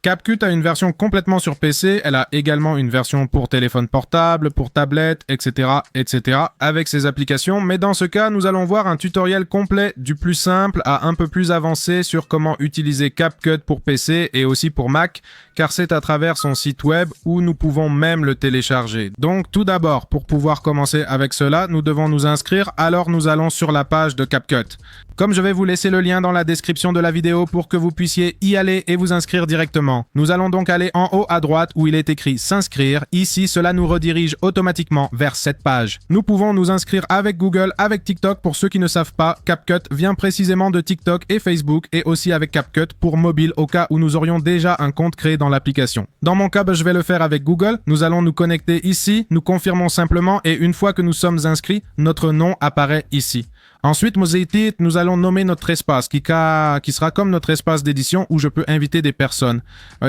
CapCut a une version complètement sur PC, elle a également une version pour téléphone portable, pour tablette, etc., avec ses applications, mais dans ce cas, nous allons voir un tutoriel complet du plus simple à un peu plus avancé sur comment utiliser CapCut pour PC et aussi pour Mac, car c'est à travers son site web où nous pouvons même le télécharger. Donc tout d'abord, pour pouvoir commencer avec cela, nous devons nous inscrire, alors nous allons sur la page de CapCut. Comme je vais vous laisser le lien dans la description de la vidéo pour que vous puissiez y aller et vous inscrire directement. Nous allons donc aller en haut à droite où il est écrit s'inscrire. Ici, cela nous redirige automatiquement vers cette page. Nous pouvons nous inscrire avec Google, avec TikTok. Pour ceux qui ne savent pas, CapCut vient précisément de TikTok et Facebook et aussi avec CapCut pour mobile au cas où nous aurions déjà un compte créé dans l'application. Dans mon cas, je vais le faire avec Google. Nous allons nous connecter ici, nous confirmons simplement et une fois que nous sommes inscrits, notre nom apparaît ici. Ensuite, nous allons nommer notre espace qui sera comme notre espace d'édition où je peux inviter des personnes.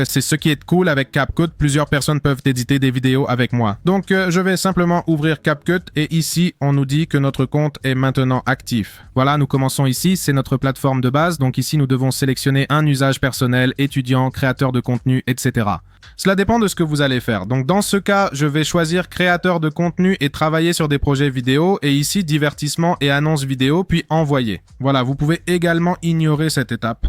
C'est ce qui est cool avec CapCut. Plusieurs personnes peuvent éditer des vidéos avec moi. Donc, je vais simplement ouvrir CapCut et ici, on nous dit que notre compte est maintenant actif. Voilà, nous commençons ici. C'est notre plateforme de base. Donc ici, nous devons sélectionner un usage personnel, étudiant, créateur de contenu, etc. Cela dépend de ce que vous allez faire. Donc dans ce cas, je vais choisir créateur de contenu et travailler sur des projets vidéo et ici divertissement et annonce vidéo puis envoyer. Voilà, vous pouvez également ignorer cette étape.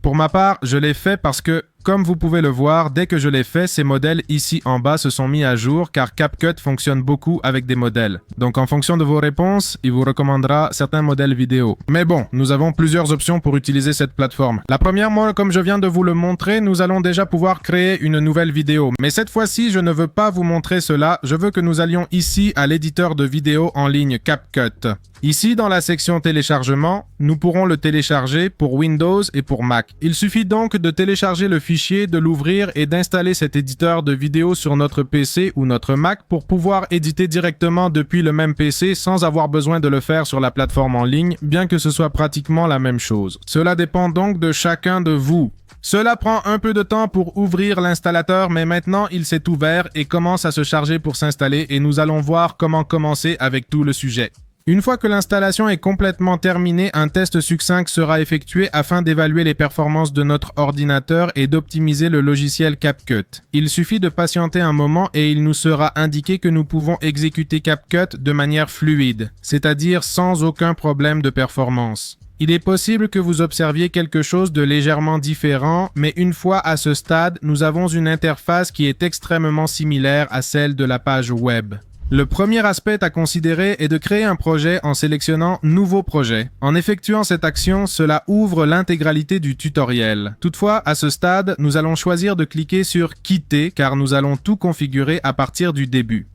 Pour ma part, je l'ai fait parce que, comme vous pouvez le voir, dès que je l'ai fait, ces modèles ici en bas se sont mis à jour car CapCut fonctionne beaucoup avec des modèles. Donc en fonction de vos réponses, il vous recommandera certains modèles vidéo. Mais bon, nous avons plusieurs options pour utiliser cette plateforme. La première, moi, comme je viens de vous le montrer, nous allons déjà pouvoir créer une nouvelle vidéo. Mais cette fois-ci, je ne veux pas vous montrer cela, je veux que nous allions ici à l'éditeur de vidéos en ligne CapCut. Ici, dans la section téléchargement, nous pourrons le télécharger pour Windows et pour Mac. Il suffit donc de télécharger le fichier, de l'ouvrir et d'installer cet éditeur de vidéo sur notre PC ou notre Mac pour pouvoir éditer directement depuis le même PC sans avoir besoin de le faire sur la plateforme en ligne, bien que ce soit pratiquement la même chose. Cela dépend donc de chacun de vous. Cela prend un peu de temps pour ouvrir l'installateur, mais maintenant il s'est ouvert et commence à se charger pour s'installer et nous allons voir comment commencer avec tout le sujet. Une fois que l'installation est complètement terminée, un test succinct sera effectué afin d'évaluer les performances de notre ordinateur et d'optimiser le logiciel CapCut. Il suffit de patienter un moment et il nous sera indiqué que nous pouvons exécuter CapCut de manière fluide, c'est-à-dire sans aucun problème de performance. Il est possible que vous observiez quelque chose de légèrement différent, mais une fois à ce stade, nous avons une interface qui est extrêmement similaire à celle de la page web. Le premier aspect à considérer est de créer un projet en sélectionnant « Nouveau projet ». En effectuant cette action, cela ouvre l'intégralité du tutoriel. Toutefois, à ce stade, nous allons choisir de cliquer sur « Quitter » car nous allons tout configurer à partir du début.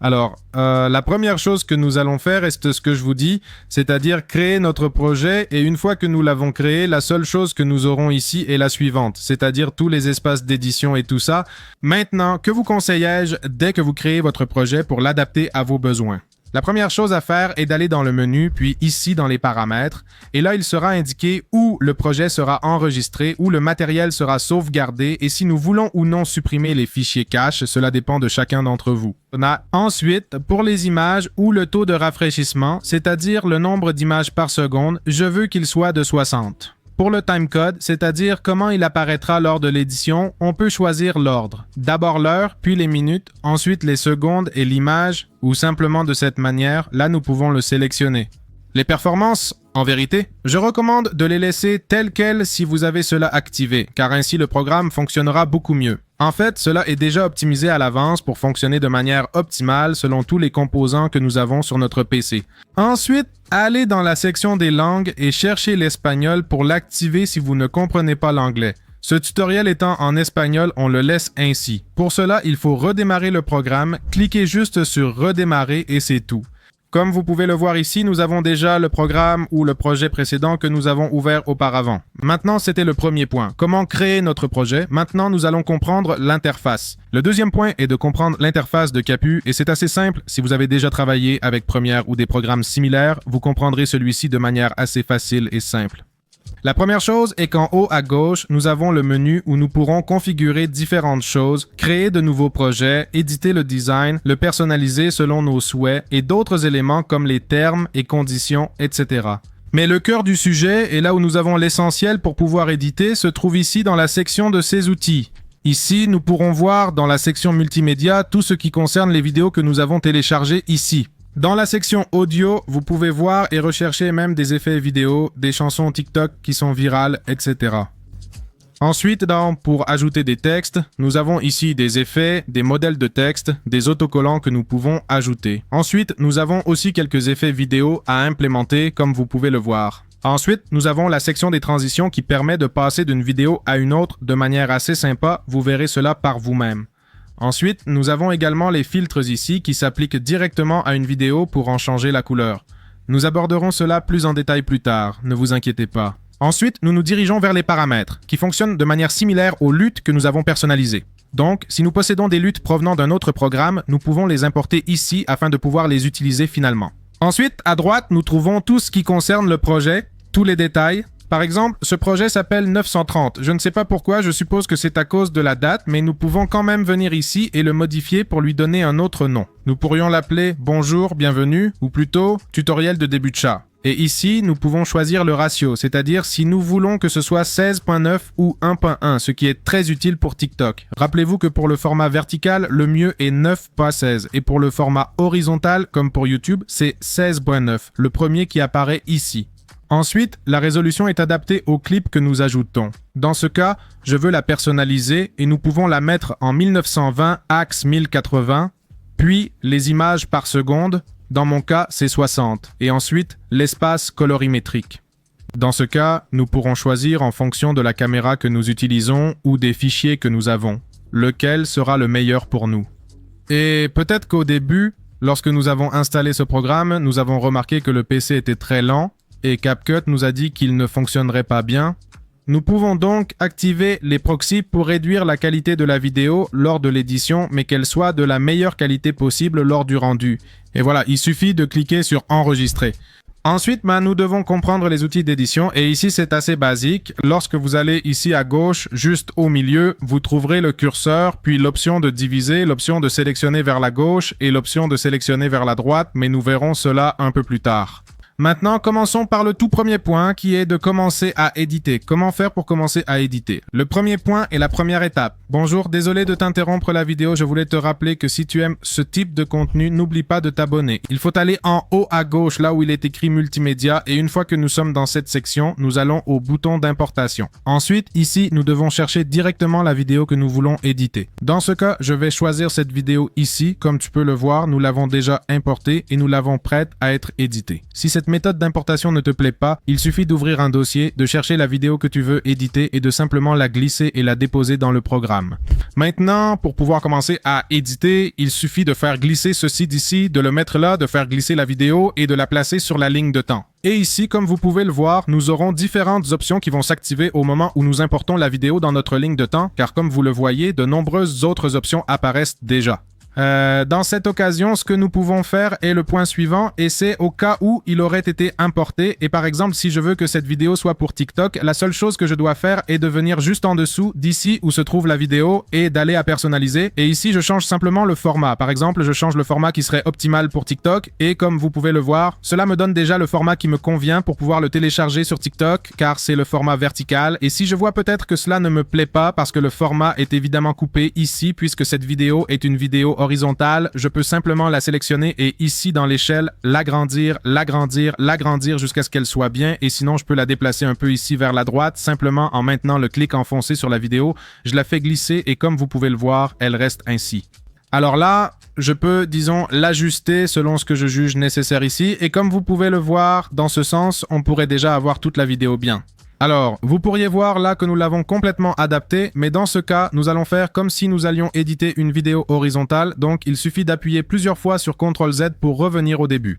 Alors, la première chose que nous allons faire est ce que je vous dis, c'est-à-dire créer notre projet et une fois que nous l'avons créé, la seule chose que nous aurons ici est la suivante, c'est-à-dire tous les espaces d'édition et tout ça. Maintenant, que vous conseille-je dès que vous créez votre projet pour l'adapter à vos besoins? La première chose à faire est d'aller dans le menu, puis ici dans les paramètres, et là il sera indiqué où le projet sera enregistré, où le matériel sera sauvegardé, et si nous voulons ou non supprimer les fichiers cache, cela dépend de chacun d'entre vous. On a ensuite, pour les images, ou le taux de rafraîchissement, c'est-à-dire le nombre d'images par seconde, je veux qu'il soit de 60. Pour le timecode, c'est-à-dire comment il apparaîtra lors de l'édition, on peut choisir l'ordre. D'abord l'heure, puis les minutes, ensuite les secondes et l'image, ou simplement de cette manière, là nous pouvons le sélectionner. Les performances, en vérité, je recommande de les laisser telles quelles si vous avez cela activé, car ainsi le programme fonctionnera beaucoup mieux. En fait, cela est déjà optimisé à l'avance pour fonctionner de manière optimale selon tous les composants que nous avons sur notre PC. Ensuite, allez dans la section des langues et cherchez l'espagnol pour l'activer si vous ne comprenez pas l'anglais. Ce tutoriel étant en espagnol, on le laisse ainsi. Pour cela, il faut redémarrer le programme, cliquez juste sur « Redémarrer » et c'est tout. Comme vous pouvez le voir ici, nous avons déjà le programme ou le projet précédent que nous avons ouvert auparavant. Maintenant, c'était le premier point. Comment créer notre projet? Maintenant, nous allons comprendre l'interface. Le deuxième point est de comprendre l'interface de Capu et c'est assez simple. Si vous avez déjà travaillé avec Premiere ou des programmes similaires, vous comprendrez celui-ci de manière assez facile et simple. La première chose est qu'en haut à gauche, nous avons le menu où nous pourrons configurer différentes choses, créer de nouveaux projets, éditer le design, le personnaliser selon nos souhaits et d'autres éléments comme les termes et conditions, etc. Mais le cœur du sujet, et là où nous avons l'essentiel pour pouvoir éditer, se trouve ici dans la section de ces outils. Ici, nous pourrons voir dans la section multimédia tout ce qui concerne les vidéos que nous avons téléchargées ici. Dans la section audio, vous pouvez voir et rechercher même des effets vidéo, des chansons TikTok qui sont virales, etc. Ensuite, pour ajouter des textes, nous avons ici des effets, des modèles de texte, des autocollants que nous pouvons ajouter. Ensuite, nous avons aussi quelques effets vidéo à implémenter, comme vous pouvez le voir. Ensuite, nous avons la section des transitions qui permet de passer d'une vidéo à une autre de manière assez sympa, vous verrez cela par vous-même. Ensuite, nous avons également les filtres ici qui s'appliquent directement à une vidéo pour en changer la couleur. Nous aborderons cela plus en détail plus tard, ne vous inquiétez pas. Ensuite, nous nous dirigeons vers les paramètres, qui fonctionnent de manière similaire aux luttes que nous avons personnalisées. Donc, si nous possédons des luttes provenant d'un autre programme, nous pouvons les importer ici afin de pouvoir les utiliser finalement. Ensuite, à droite, nous trouvons tout ce qui concerne le projet, tous les détails. Par exemple, ce projet s'appelle 930. Je ne sais pas pourquoi, je suppose que c'est à cause de la date, mais nous pouvons quand même venir ici et le modifier pour lui donner un autre nom. Nous pourrions l'appeler « Bonjour, bienvenue » ou plutôt « Tutoriel de début de chat ». Et ici, nous pouvons choisir le ratio, c'est-à-dire si nous voulons que ce soit 16.9 ou 1.1, ce qui est très utile pour TikTok. Rappelez-vous que pour le format vertical, le mieux est 9.16 et pour le format horizontal, comme pour YouTube, c'est 16.9, le premier qui apparaît ici. Ensuite, la résolution est adaptée au clip que nous ajoutons. Dans ce cas, je veux la personnaliser et nous pouvons la mettre en 1920 axe 1080, puis les images par seconde. Dans mon cas, c'est 60. Et ensuite, l'espace colorimétrique. Dans ce cas, nous pourrons choisir en fonction de la caméra que nous utilisons ou des fichiers que nous avons, lequel sera le meilleur pour nous. Et peut-être qu'au début, lorsque nous avons installé ce programme, nous avons remarqué que le PC était très lent et CapCut nous a dit qu'il ne fonctionnerait pas bien. Nous pouvons donc activer les proxys pour réduire la qualité de la vidéo lors de l'édition, mais qu'elle soit de la meilleure qualité possible lors du rendu. Et voilà, il suffit de cliquer sur enregistrer. Ensuite, nous devons comprendre les outils d'édition et ici c'est assez basique. Lorsque vous allez ici à gauche, juste au milieu, vous trouverez le curseur, puis l'option de diviser, l'option de sélectionner vers la gauche et l'option de sélectionner vers la droite, mais nous verrons cela un peu plus tard. Maintenant, commençons par le tout premier point qui est de commencer à éditer. Comment faire pour commencer à éditer? Le premier point est la première étape. Bonjour, désolé de t'interrompre la vidéo, je voulais te rappeler que si tu aimes ce type de contenu, n'oublie pas de t'abonner. Il faut aller en haut à gauche, là où il est écrit multimédia, et une fois que nous sommes dans cette section, nous allons au bouton d'importation. Ensuite, ici, nous devons chercher directement la vidéo que nous voulons éditer. Dans ce cas, je vais choisir cette vidéo ici. Comme tu peux le voir, nous l'avons déjà importée et nous l'avons prête à être éditée. Si cette méthode d'importation ne te plaît pas, il suffit d'ouvrir un dossier, de chercher la vidéo que tu veux éditer et de simplement la glisser et la déposer dans le programme. Maintenant, pour pouvoir commencer à éditer, il suffit de faire glisser ceci d'ici, de le mettre là, de faire glisser la vidéo et de la placer sur la ligne de temps. Et ici, comme vous pouvez le voir, nous aurons différentes options qui vont s'activer au moment où nous importons la vidéo dans notre ligne de temps, car comme vous le voyez, de nombreuses autres options apparaissent déjà. Dans cette occasion, ce que nous pouvons faire est le point suivant et c'est au cas où il aurait été importé et par exemple si je veux que cette vidéo soit pour TikTok, la seule chose que je dois faire est de venir juste en dessous d'ici où se trouve la vidéo et d'aller à personnaliser et ici je change simplement le format. Par exemple, je change le format qui serait optimal pour TikTok et comme vous pouvez le voir, cela me donne déjà le format qui me convient pour pouvoir le télécharger sur TikTok car c'est le format vertical et si je vois peut-être que cela ne me plaît pas parce que le format est évidemment coupé ici puisque cette vidéo est une vidéo horizontale, je peux simplement la sélectionner et ici dans l'échelle, l'agrandir, l'agrandir, l'agrandir jusqu'à ce qu'elle soit bien et sinon je peux la déplacer un peu ici vers la droite simplement en maintenant le clic enfoncé sur la vidéo. Je la fais glisser et comme vous pouvez le voir, elle reste ainsi. Alors là, je peux, disons, l'ajuster selon ce que je juge nécessaire ici et comme vous pouvez le voir, dans ce sens, on pourrait déjà avoir toute la vidéo bien. Alors, vous pourriez voir là que nous l'avons complètement adapté, mais dans ce cas, nous allons faire comme si nous allions éditer une vidéo horizontale, donc il suffit d'appuyer plusieurs fois sur CTRL-Z pour revenir au début.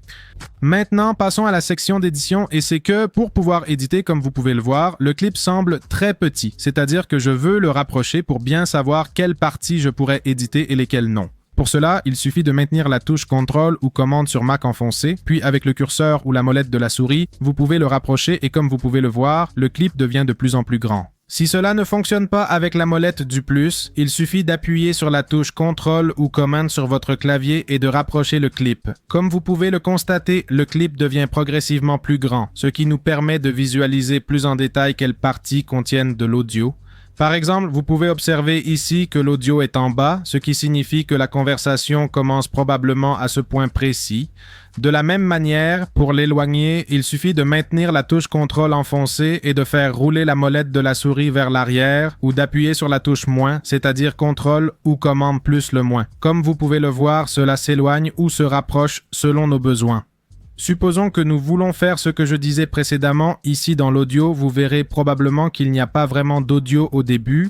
Maintenant, passons à la section d'édition, et c'est que, pour pouvoir éditer, comme vous pouvez le voir, le clip semble très petit, c'est-à-dire que je veux le rapprocher pour bien savoir quelles parties je pourrais éditer et lesquelles non. Pour cela, il suffit de maintenir la touche CTRL ou commande sur Mac enfoncée, puis avec le curseur ou la molette de la souris, vous pouvez le rapprocher et comme vous pouvez le voir, le clip devient de plus en plus grand. Si cela ne fonctionne pas avec la molette du plus, il suffit d'appuyer sur la touche CTRL ou commande sur votre clavier et de rapprocher le clip. Comme vous pouvez le constater, le clip devient progressivement plus grand, ce qui nous permet de visualiser plus en détail quelles parties contiennent de l'audio. Par exemple, vous pouvez observer ici que l'audio est en bas, ce qui signifie que la conversation commence probablement à ce point précis. De la même manière, pour l'éloigner, il suffit de maintenir la touche contrôle enfoncée et de faire rouler la molette de la souris vers l'arrière ou d'appuyer sur la touche moins, c'est-à-dire contrôle ou commande plus le moins. Comme vous pouvez le voir, cela s'éloigne ou se rapproche selon nos besoins. Supposons que nous voulons faire ce que je disais précédemment. Ici dans l'audio, vous verrez probablement qu'il n'y a pas vraiment d'audio au début.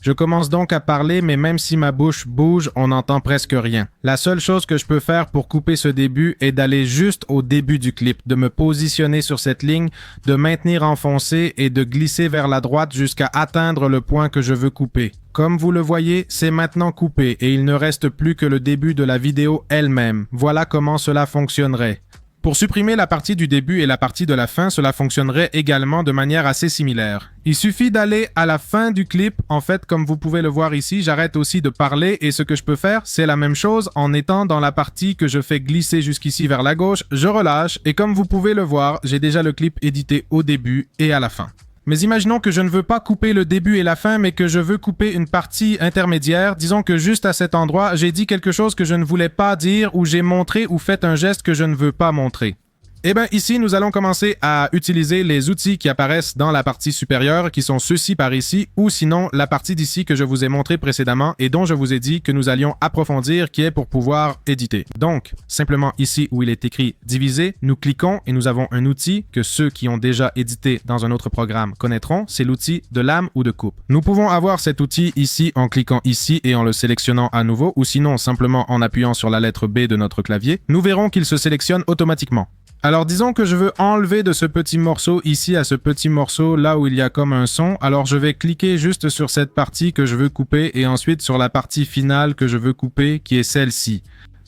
Je commence donc à parler, mais même si ma bouche bouge, on n'entend presque rien. La seule chose que je peux faire pour couper ce début est d'aller juste au début du clip, de me positionner sur cette ligne, de maintenir enfoncé et de glisser vers la droite jusqu'à atteindre le point que je veux couper. Comme vous le voyez, c'est maintenant coupé et il ne reste plus que le début de la vidéo elle-même. Voilà comment cela fonctionnerait. Pour supprimer la partie du début et la partie de la fin, cela fonctionnerait également de manière assez similaire. Il suffit d'aller à la fin du clip. En fait, comme vous pouvez le voir ici, j'arrête aussi de parler et ce que je peux faire, c'est la même chose en étant dans la partie que je fais glisser jusqu'ici vers la gauche. Je relâche et comme vous pouvez le voir, j'ai déjà le clip édité au début et à la fin. Mais imaginons que je ne veux pas couper le début et la fin, mais que je veux couper une partie intermédiaire. Disons que juste à cet endroit, j'ai dit quelque chose que je ne voulais pas dire ou j'ai montré ou fait un geste que je ne veux pas montrer. Eh bien, ici, nous allons commencer à utiliser les outils qui apparaissent dans la partie supérieure, qui sont ceux-ci par ici, ou sinon la partie d'ici que je vous ai montré précédemment et dont je vous ai dit que nous allions approfondir, qui est pour pouvoir éditer. Donc, simplement ici où il est écrit « Diviser », nous cliquons et nous avons un outil que ceux qui ont déjà édité dans un autre programme connaîtront, c'est l'outil de lame ou de coupe. Nous pouvons avoir cet outil ici en cliquant ici et en le sélectionnant à nouveau, ou sinon simplement en appuyant sur la lettre B de notre clavier. Nous verrons qu'il se sélectionne automatiquement. Alors disons que je veux enlever de ce petit morceau ici à ce petit morceau là où il y a comme un son, alors je vais cliquer juste sur cette partie que je veux couper et ensuite sur la partie finale que je veux couper qui est celle-ci.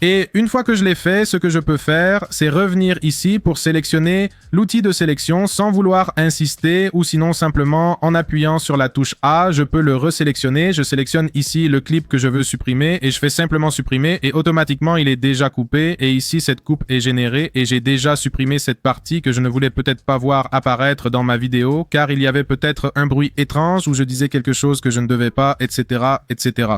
Et une fois que je l'ai fait, ce que je peux faire, c'est revenir ici pour sélectionner l'outil de sélection sans vouloir insister ou sinon simplement en appuyant sur la touche A, je peux le resélectionner. Je sélectionne ici le clip que je veux supprimer et je fais simplement supprimer et automatiquement il est déjà coupé et ici cette coupe est générée et j'ai déjà supprimé cette partie que je ne voulais peut-être pas voir apparaître dans ma vidéo car il y avait peut-être un bruit étrange où je disais quelque chose que je ne devais pas, etc., etc.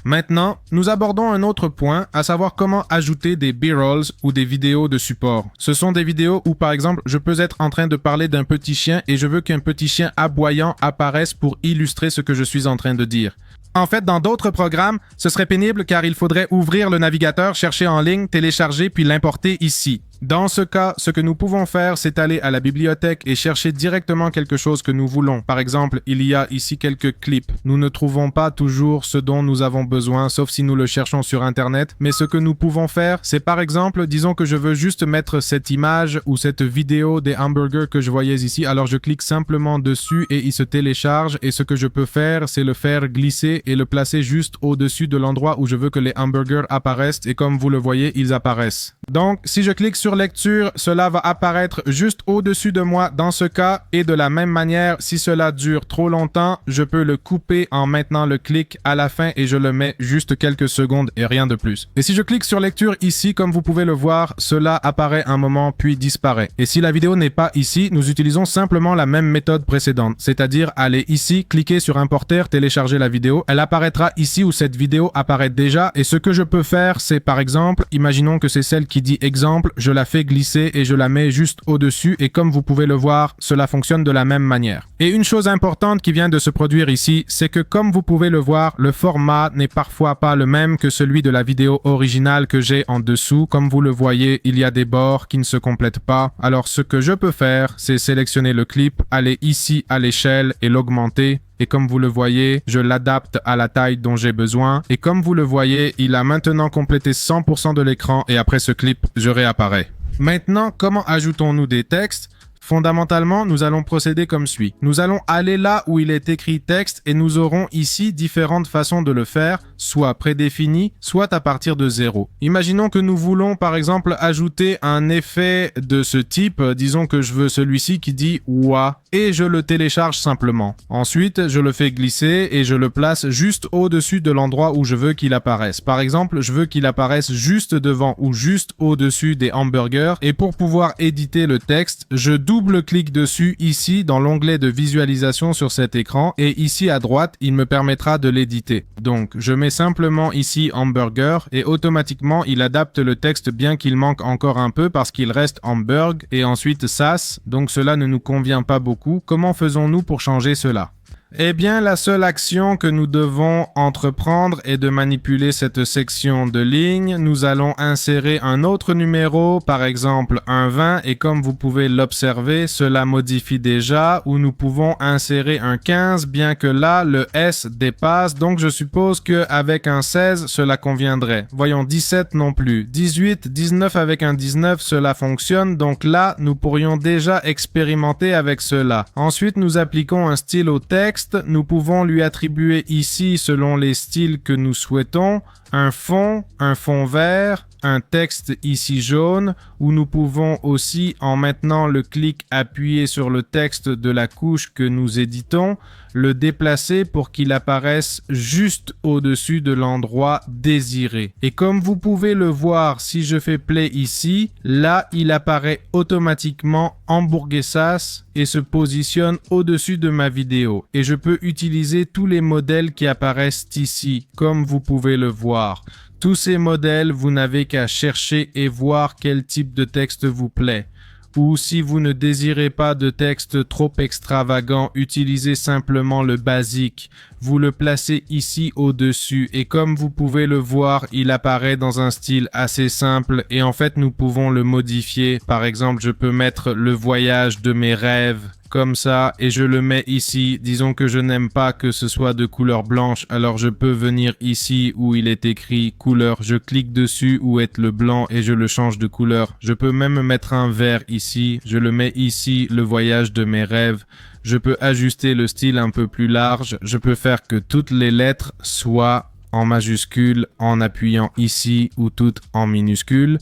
Maintenant, nous abordons un autre point, à savoir comment ajouter des B-rolls ou des vidéos de support. Ce sont des vidéos où, par exemple, je peux être en train de parler d'un petit chien et je veux qu'un petit chien aboyant apparaisse pour illustrer ce que je suis en train de dire. En fait, dans d'autres programmes, ce serait pénible car il faudrait ouvrir le navigateur, chercher en ligne, télécharger puis l'importer ici. Dans ce cas, ce que nous pouvons faire, c'est aller à la bibliothèque et chercher directement quelque chose que nous voulons. Par exemple, il y a ici quelques clips. Nous ne trouvons pas toujours ce dont nous avons besoin, sauf si nous le cherchons sur Internet. Mais ce que nous pouvons faire, c'est par exemple, disons que je veux juste mettre cette image ou cette vidéo des hamburgers que je voyais ici. Alors je clique simplement dessus et il se télécharge. Et ce que je peux faire, c'est le faire glisser et le placer juste au-dessus de l'endroit où je veux que les hamburgers apparaissent. Et comme vous le voyez, ils apparaissent. Donc, si je clique sur lecture, cela va apparaître juste au-dessus de moi dans ce cas et de la même manière, si cela dure trop longtemps, je peux le couper en maintenant le clic à la fin et je le mets juste quelques secondes et rien de plus. Et si je clique sur lecture ici, comme vous pouvez le voir, cela apparaît un moment puis disparaît. Et si la vidéo n'est pas ici, nous utilisons simplement la même méthode précédente, c'est-à-dire aller ici, cliquer sur importer, télécharger la vidéo, elle apparaîtra ici où cette vidéo apparaît déjà et ce que je peux faire, c'est par exemple, imaginons que c'est celle qui dit exemple, je la fais glisser et je la mets juste au-dessus et comme vous pouvez le voir, cela fonctionne de la même manière. Et une chose importante qui vient de se produire ici, c'est que comme vous pouvez le voir, le format n'est parfois pas le même que celui de la vidéo originale que j'ai en dessous. Comme vous le voyez, il y a des bords qui ne se complètent pas. Alors ce que je peux faire, c'est sélectionner le clip, aller ici à l'échelle et l'augmenter. Et comme vous le voyez, je l'adapte à la taille dont j'ai besoin. Et comme vous le voyez, il a maintenant complété 100% de l'écran et après ce clip, je réapparais. Maintenant, comment ajoutons-nous des textes ? Fondamentalement, nous allons procéder comme suit. Nous allons aller là où il est écrit texte et nous aurons ici différentes façons de le faire. soit prédéfinis, soit à partir de 0. Imaginons que nous voulons par exemple ajouter un effet de ce type, disons que je veux celui-ci qui dit « Ouah » et je le télécharge simplement. Ensuite, je le fais glisser et je le place juste au-dessus de l'endroit où je veux qu'il apparaisse. Par exemple, je veux qu'il apparaisse juste devant ou juste au-dessus des hamburgers et pour pouvoir éditer le texte, je double-clique dessus ici dans l'onglet de visualisation sur cet écran et ici à droite, il me permettra de l'éditer. Donc, je mets simplement ici hamburger et automatiquement, il adapte le texte bien qu'il manque encore un peu parce qu'il reste hamburg et ensuite sas, donc cela ne nous convient pas beaucoup. Comment faisons-nous pour changer cela ? Eh bien, la seule action que nous devons entreprendre est de manipuler cette section de ligne. Nous allons insérer un autre numéro, par exemple un 20, et comme vous pouvez l'observer, cela modifie déjà, ou nous pouvons insérer un 15, bien que là, le S dépasse, donc je suppose qu'avec un 16, cela conviendrait. Voyons, 17 non plus. 18, 19 avec un 19, cela fonctionne, donc là, nous pourrions déjà expérimenter avec cela. Ensuite, nous appliquons un style au texte. Nous pouvons lui attribuer ici, selon les styles que nous souhaitons, un fond vert, un texte ici jaune, où nous pouvons aussi, en maintenant le clic appuyé sur le texte de la couche que nous éditons, le déplacer pour qu'il apparaisse juste au-dessus de l'endroit désiré. Et comme vous pouvez le voir, si je fais play ici, là, il apparaît automatiquement hamburguesas et se positionne au-dessus de ma vidéo. Et je peux utiliser tous les modèles qui apparaissent ici, comme vous pouvez le voir. Tous ces modèles, vous n'avez qu'à chercher et voir quel type de texte vous plaît. Ou si vous ne désirez pas de texte trop extravagant, utilisez simplement le basique. Vous le placez ici au-dessus et comme vous pouvez le voir, il apparaît dans un style assez simple et en fait nous pouvons le modifier. Par exemple, je peux mettre le voyage de mes rêves comme ça et je le mets ici. Disons que je n'aime pas que ce soit de couleur blanche, alors je peux venir ici où il est écrit couleur. Je clique dessus où est le blanc et je le change de couleur. Je peux même mettre un vert ici. Je le mets ici, le voyage de mes rêves. Je peux ajuster le style un peu plus large. Je peux faire que toutes les lettres soient en majuscule en appuyant ici ou toutes en minuscule.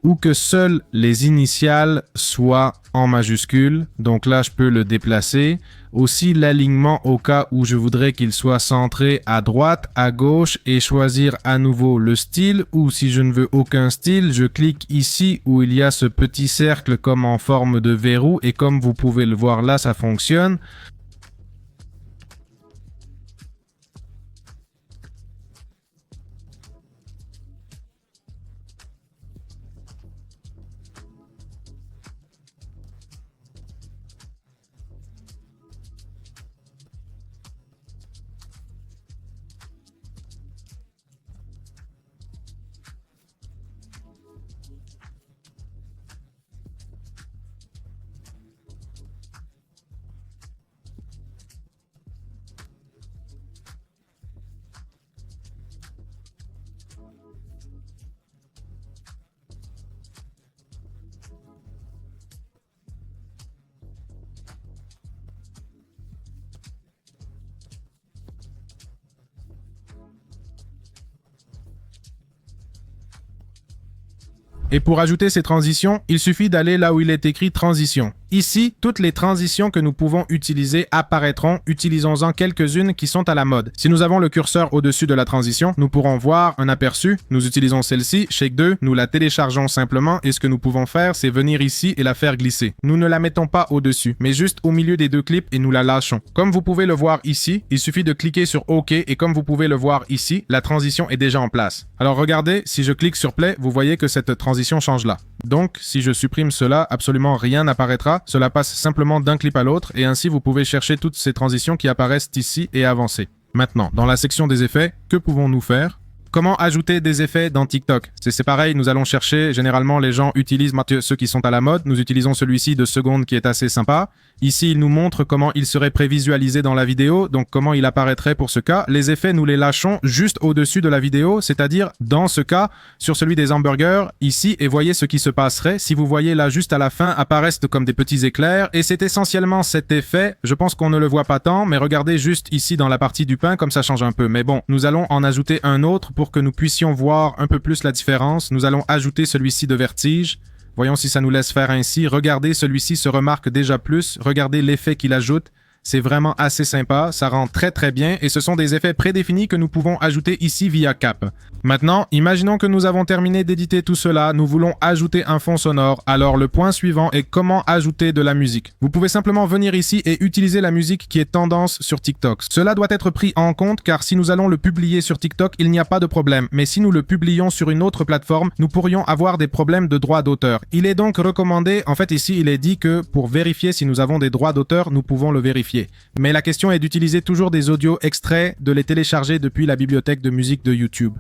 Ou que seules les initiales soient en majuscule. Donc là, je peux le déplacer. Aussi l'alignement au cas où je voudrais qu'il soit centré à droite, à gauche et choisir à nouveau le style. Ou si je ne veux aucun style, je clique ici où il y a ce petit cercle comme en forme de verrou. Et comme vous pouvez le voir là, ça fonctionne. Et pour ajouter ces transitions, il suffit d'aller là où il est écrit transition. Ici, toutes les transitions que nous pouvons utiliser apparaîtront. Utilisons-en quelques-unes qui sont à la mode. Si nous avons le curseur au-dessus de la transition, nous pourrons voir un aperçu. Nous utilisons celle-ci, Shake 2, nous la téléchargeons simplement et ce que nous pouvons faire, c'est venir ici et la faire glisser. Nous ne la mettons pas au-dessus, mais juste au milieu des deux clips et nous la lâchons. Comme vous pouvez le voir ici, il suffit de cliquer sur OK et comme vous pouvez le voir ici, la transition est déjà en place. Alors regardez, si je clique sur Play, vous voyez que cette transition change là. Donc, si je supprime cela, absolument rien n'apparaîtra. Cela passe simplement d'un clip à l'autre et ainsi vous pouvez chercher toutes ces transitions qui apparaissent ici et avancer. Maintenant, dans la section des effets, que pouvons-nous faire ? Comment ajouter des effets dans TikTok? C'est pareil, nous allons chercher, généralement les gens utilisent ceux qui sont à la mode, nous utilisons celui-ci de seconde qui est assez sympa. Ici, il nous montre comment il serait prévisualisé dans la vidéo, donc comment il apparaîtrait pour ce cas. Les effets, nous les lâchons juste au-dessus de la vidéo, c'est-à-dire dans ce cas, sur celui des hamburgers, ici, et voyez ce qui se passerait. Si vous voyez là, juste à la fin, apparaissent comme des petits éclairs, et c'est essentiellement cet effet. Je pense qu'on ne le voit pas tant, mais regardez juste ici dans la partie du pain, comme ça change un peu. Mais bon, nous allons en ajouter un autre pour que nous puissions voir un peu plus la différence. Nous allons ajouter celui-ci de vertige. Voyons si ça nous laisse faire ainsi. Regardez, celui-ci se remarque déjà plus. Regardez l'effet qu'il ajoute. C'est vraiment assez sympa, ça rend très très bien et ce sont des effets prédéfinis que nous pouvons ajouter ici via Cap. Maintenant, imaginons que nous avons terminé d'éditer tout cela, nous voulons ajouter un fond sonore. Alors le point suivant est comment ajouter de la musique. Vous pouvez simplement venir ici et utiliser la musique qui est tendance sur TikTok. Cela doit être pris en compte car si nous allons le publier sur TikTok, il n'y a pas de problème. Mais si nous le publions sur une autre plateforme, nous pourrions avoir des problèmes de droits d'auteur. Il est donc recommandé, en fait ici il est dit que pour vérifier si nous avons des droits d'auteur, nous pouvons le vérifier. Mais la question est d'utiliser toujours des audios extraits, de les télécharger depuis la bibliothèque de musique de YouTube.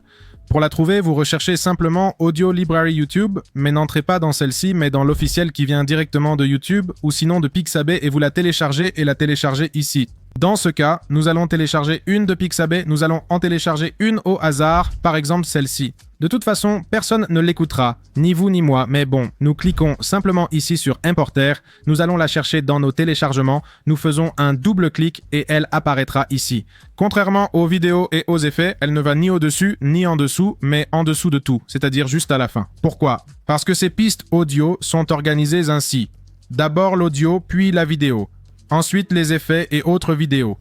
Pour la trouver, vous recherchez simplement Audio Library YouTube, mais n'entrez pas dans celle-ci, mais dans l'officiel qui vient directement de YouTube, ou sinon de Pixabay et vous la téléchargez et la téléchargez ici. Dans ce cas, nous allons télécharger une de Pixabay, nous allons en télécharger une au hasard, par exemple celle-ci. De toute façon, personne ne l'écoutera, ni vous ni moi, mais bon, nous cliquons simplement ici sur Importer, nous allons la chercher dans nos téléchargements, nous faisons un double clic et elle apparaîtra ici. Contrairement aux vidéos et aux effets, elle ne va ni au-dessus ni en dessous, mais en dessous de tout, c'est-à-dire juste à la fin. Pourquoi? Parce que ces pistes audio sont organisées ainsi. D'abord l'audio, puis la vidéo. Ensuite les effets et autres vidéos.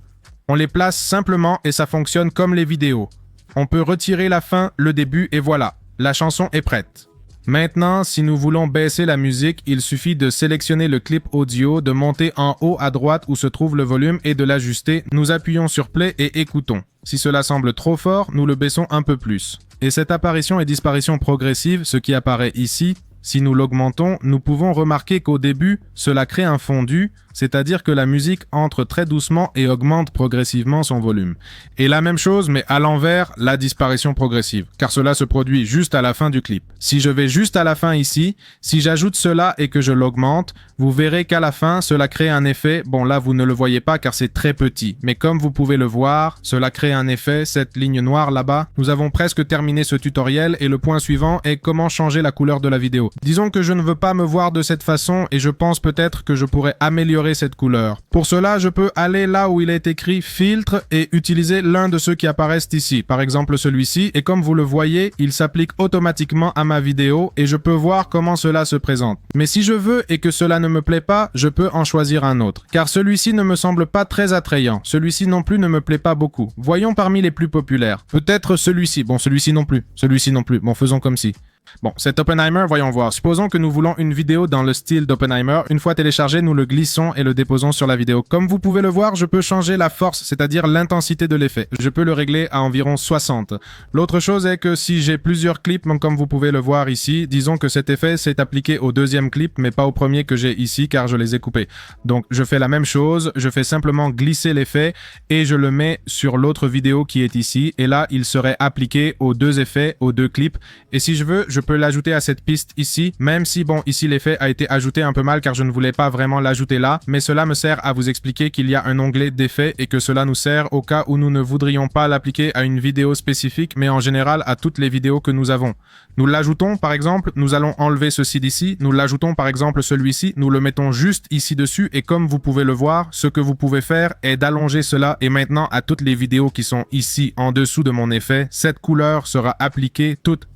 On les place simplement et ça fonctionne comme les vidéos. On peut retirer la fin, le début et voilà, la chanson est prête. Maintenant, si nous voulons baisser la musique, il suffit de sélectionner le clip audio, de monter en haut à droite où se trouve le volume et de l'ajuster. Nous appuyons sur Play et écoutons. Si cela semble trop fort, nous le baissons un peu plus. Et cette apparition et disparition progressive, ce qui apparaît ici, si nous l'augmentons, nous pouvons remarquer qu'au début, cela crée un fondu, c'est-à-dire que la musique entre très doucement et augmente progressivement son volume. Et la même chose, mais à l'envers, la disparition progressive, car cela se produit juste à la fin du clip. Si je vais juste à la fin ici, si j'ajoute cela et que je l'augmente, vous verrez qu'à la fin, cela crée un effet. Bon, là, vous ne le voyez pas car c'est très petit, mais comme vous pouvez le voir, cela crée un effet, cette ligne noire là-bas. Nous avons presque terminé ce tutoriel et le point suivant est comment changer la couleur de la vidéo. Disons que je ne veux pas me voir de cette façon et je pense peut-être que je pourrais améliorer cette couleur. Pour cela, je peux aller là où il est écrit filtre et utiliser l'un de ceux qui apparaissent ici, par exemple celui-ci, et comme vous le voyez, il s'applique automatiquement à ma vidéo et je peux voir comment cela se présente. Mais si je veux et que cela ne me plaît pas, je peux en choisir un autre, car celui-ci ne me semble pas très attrayant. Celui-ci non plus ne me plaît pas beaucoup. Voyons parmi les plus populaires. Peut-être celui-ci. Bon, celui-ci non plus. Celui-ci non plus. Bon, faisons comme si. Bon, cet Oppenheimer, voyons voir. Supposons que nous voulons une vidéo dans le style d'Oppenheimer. Une fois téléchargé, nous le glissons et le déposons sur la vidéo. Comme vous pouvez le voir, je peux changer la force, c'est-à-dire l'intensité de l'effet. Je peux le régler à environ 60. L'autre chose est que si j'ai plusieurs clips, comme vous pouvez le voir ici, disons que cet effet s'est appliqué au deuxième clip, mais pas au premier que j'ai ici, car je les ai coupés. Donc, je fais la même chose, je fais simplement glisser l'effet et je le mets sur l'autre vidéo qui est ici. Et là, il serait appliqué aux deux effets, aux deux clips. Et si je veux, je peux l'ajouter à cette piste ici, même si bon, ici l'effet a été ajouté un peu mal car je ne voulais pas vraiment l'ajouter là, mais cela me sert à vous expliquer qu'il y a un onglet d'effets et que cela nous sert au cas où nous ne voudrions pas l'appliquer à une vidéo spécifique, mais en général à toutes les vidéos que nous avons. Nous l'ajoutons par exemple, nous allons enlever ceci d'ici, nous l'ajoutons par exemple celui-ci, nous le mettons juste ici dessus et comme vous pouvez le voir, ce que vous pouvez faire est d'allonger cela et maintenant à toutes les vidéos qui sont ici en dessous de mon effet, cette couleur sera appliquée toute,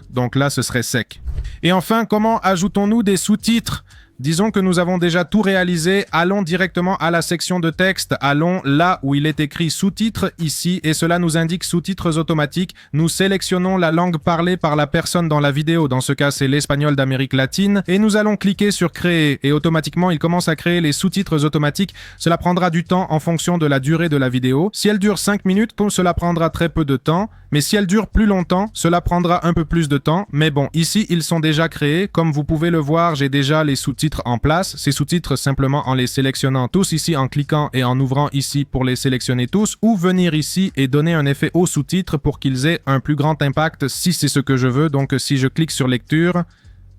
donc là ce serait sec. Et enfin, comment ajoutons-nous des sous-titres ? Disons que nous avons déjà tout réalisé, allons directement à la section de texte, allons là où il est écrit sous-titres ici et cela nous indique sous-titres automatiques. Nous sélectionnons la langue parlée par la personne dans la vidéo, dans ce cas c'est l'espagnol d'Amérique latine et nous allons cliquer sur créer et automatiquement il commence à créer les sous-titres automatiques. Cela prendra du temps en fonction de la durée de la vidéo. Si elle dure 5 minutes, cela prendra très peu de temps, mais si elle dure plus longtemps, cela prendra un peu plus de temps. Mais bon, ici ils sont déjà créés, comme vous pouvez le voir, j'ai déjà les sous-titres sous-titres en place. Ces sous-titres simplement en les sélectionnant tous ici, en cliquant et en ouvrant ici pour les sélectionner tous, ou venir ici et donner un effet aux sous-titres pour qu'ils aient un plus grand impact si c'est ce que je veux. Donc si je clique sur lecture,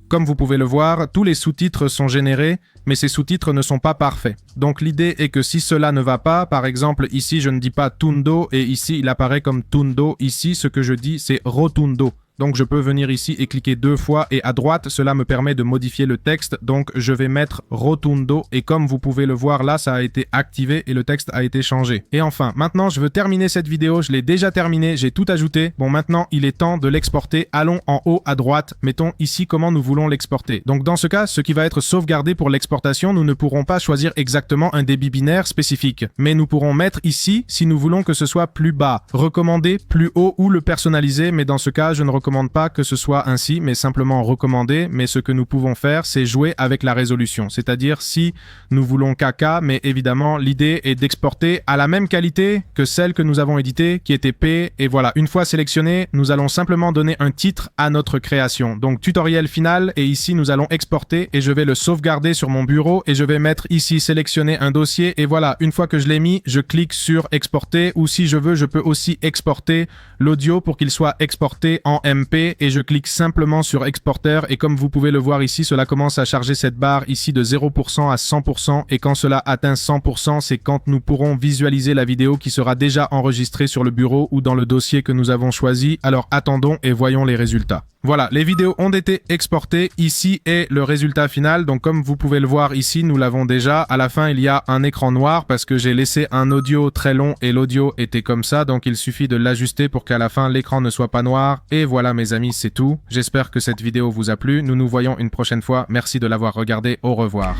comme vous pouvez le voir, tous les sous-titres sont générés, mais ces sous-titres ne sont pas parfaits. Donc l'idée est que si cela ne va pas, par exemple ici je ne dis pas Tundo et ici il apparaît comme Tundo, ici ce que je dis c'est Rotundo. Donc je peux venir ici et cliquer 2 fois et à droite, cela me permet de modifier le texte. Donc je vais mettre Rotundo et comme vous pouvez le voir là, ça a été activé et le texte a été changé. Et enfin, maintenant je veux terminer cette vidéo, je l'ai déjà terminée, j'ai tout ajouté. Bon maintenant, il est temps de l'exporter. Allons en haut à droite, mettons ici comment nous voulons l'exporter. Donc dans ce cas, ce qui va être sauvegardé pour l'exportation, nous ne pourrons pas choisir exactement un débit binaire spécifique. Mais nous pourrons mettre ici, si nous voulons que ce soit plus bas, recommandé, plus haut ou le personnaliser, mais dans ce cas, je ne recommande pas que ce soit ainsi, mais simplement recommandé. Mais ce que nous pouvons faire, c'est jouer avec la résolution. C'est-à-dire si nous voulons 4K, mais évidemment, l'idée est d'exporter à la même qualité que celle que nous avons éditée, qui était P. Et voilà, une fois sélectionné, nous allons simplement donner un titre à notre création. Donc, tutoriel final, et ici, nous allons exporter, et je vais le sauvegarder sur mon bureau, et je vais mettre ici, sélectionner un dossier, et voilà, une fois que je l'ai mis, je clique sur exporter, ou si je veux, je peux aussi exporter l'audio pour qu'il soit exporté en MP et je clique simplement sur exporteur et comme vous pouvez le voir ici, cela commence à charger cette barre ici de 0% à 100% et quand cela atteint 100%, c'est quand nous pourrons visualiser la vidéo qui sera déjà enregistrée sur le bureau ou dans le dossier que nous avons choisi. Alors attendons et voyons les résultats. Voilà, les vidéos ont été exportées. Ici est le résultat final. Donc comme vous pouvez le voir ici, nous l'avons déjà. À la fin, il y a un écran noir parce que j'ai laissé un audio très long et l'audio était comme ça. Donc il suffit de l'ajuster pour qu'à la fin, l'écran ne soit pas noir. Et voilà mes amis, c'est tout. J'espère que cette vidéo vous a plu. Nous nous voyons une prochaine fois. Merci de l'avoir regardé. Au revoir.